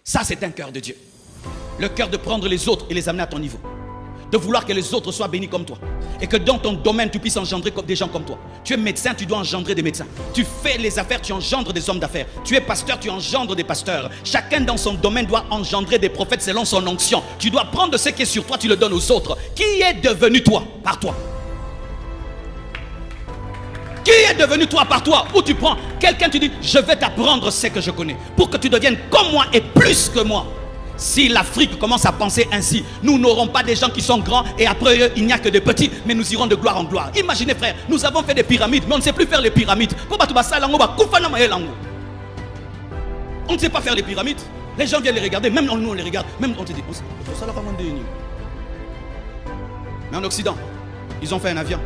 Ça, c'est un cœur de Dieu. Le cœur de prendre les autres et les amener à ton niveau. De vouloir que les autres soient bénis comme toi. Et que dans ton domaine, tu puisses engendrer des gens comme toi. Tu es médecin, tu dois engendrer des médecins. Tu fais les affaires, tu engendres des hommes d'affaires. Tu es pasteur, tu engendres des pasteurs. Chacun dans son domaine doit engendrer des prophètes selon son onction. Tu dois prendre ce qui est sur toi, tu le donnes aux autres. Qui est devenu toi par toi? Qui est devenu toi par toi? Où tu prends quelqu'un, tu dis, je vais t'apprendre ce que je connais. Pour que tu deviennes comme moi et plus que moi. Si l'Afrique commence à penser ainsi, nous n'aurons pas des gens qui sont grands et après eux, il n'y a que des petits, mais nous irons de gloire en gloire. Imaginez frère, nous avons fait des pyramides, mais on ne sait plus faire les pyramides. On ne sait pas faire les pyramides. Les gens viennent les regarder, même nous on les regarde, même on te dit, mais en Occident, ils ont fait un avion.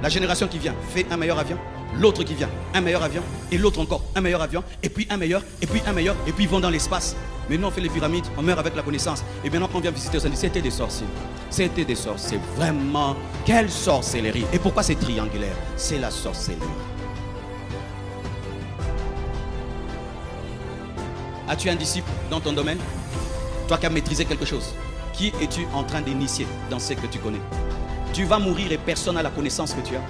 La génération qui vient fait un meilleur avion. L'autre qui vient, un meilleur avion. Et l'autre encore, un meilleur avion. Et puis un meilleur, et puis un meilleur. Et puis ils vont dans l'espace. Mais nous on fait les pyramides, on meurt avec la connaissance. Et maintenant quand on vient visiter, on dit c'était des sorciers. C'était des sorciers. Vraiment, quelle sorcellerie. Et pourquoi c'est triangulaire? C'est la sorcellerie. As-tu un disciple dans ton domaine? Toi qui as maîtrisé quelque chose. Qui es-tu en train d'initier dans ce que tu connais? Tu vas mourir et personne n'a la connaissance que tu as.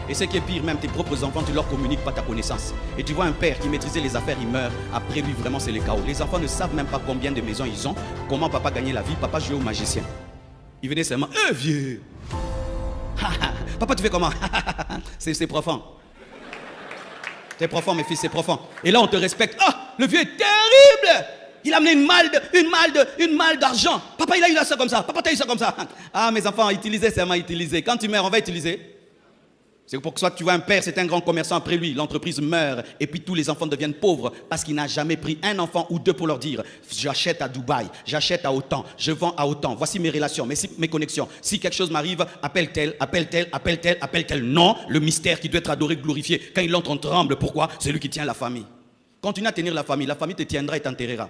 Et ce qui est pire, même tes propres enfants, tu ne leur communiques pas ta connaissance. Et tu vois un père qui maîtrisait les affaires, il meurt. Après lui, vraiment, c'est le chaos. Les enfants ne savent même pas combien de maisons ils ont, comment papa gagnait la vie. Papa jouait au magicien. Il venait seulement, vieux. Papa, tu fais comment? C'est profond. C'est profond, mes fils, c'est profond. Et là, on te respecte. Ah, le vieux est terrible. Il a amené une malle d'argent. Papa, il a eu ça comme ça. Papa, tu as eu ça comme ça. Ah, mes enfants, utilisez, seulement utiliser. Quand tu meurs, on va utiliser. C'est pour ça que tu vois un père, c'est un grand commerçant, après lui, l'entreprise meurt et puis tous les enfants deviennent pauvres parce qu'il n'a jamais pris un enfant ou deux pour leur dire j'achète à Dubaï, j'achète à autant, je vends à autant, voici mes relations, mes connexions. Si quelque chose m'arrive, appelle tel, appelle tel, appelle tel, appelle tel. Non, le mystère qui doit être adoré, glorifié. Quand il entre, on tremble. Pourquoi? C'est lui qui tient la famille. Continue à tenir la famille te tiendra et t'enterrera.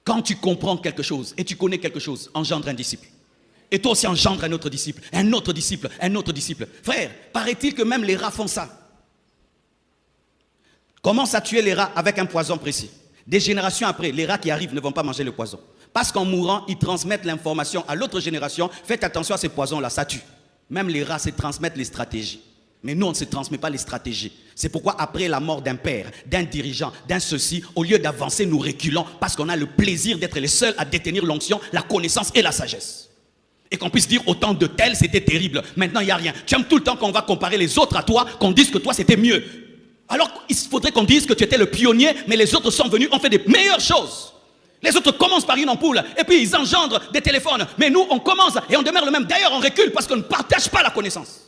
Quand tu comprends quelque chose et tu connais quelque chose, engendre un disciple. Et toi aussi engendre un autre disciple, un autre disciple, un autre disciple. Frère, paraît-il que même les rats font ça. Commence à tuer les rats avec un poison précis. Des générations après, les rats qui arrivent ne vont pas manger le poison. Parce qu'en mourant, ils transmettent l'information à l'autre génération. Faites attention à ces poisons-là, ça tue. Même les rats se transmettent les stratégies. Mais nous, on ne se transmet pas les stratégies. C'est pourquoi après la mort d'un père, d'un dirigeant, d'un ceci, au lieu d'avancer, nous reculons parce qu'on a le plaisir d'être les seuls à détenir l'onction, la connaissance et la sagesse. Et qu'on puisse dire autant de tel, c'était terrible. Maintenant, il n'y a rien. Tu aimes tout le temps qu'on va comparer les autres à toi, qu'on dise que toi, c'était mieux. Alors, il faudrait qu'on dise que tu étais le pionnier, mais les autres sont venus, ont fait des meilleures choses. Les autres commencent par une ampoule, et puis ils engendrent des téléphones. Mais nous, on commence et on demeure le même. D'ailleurs, on recule parce qu'on ne partage pas la connaissance.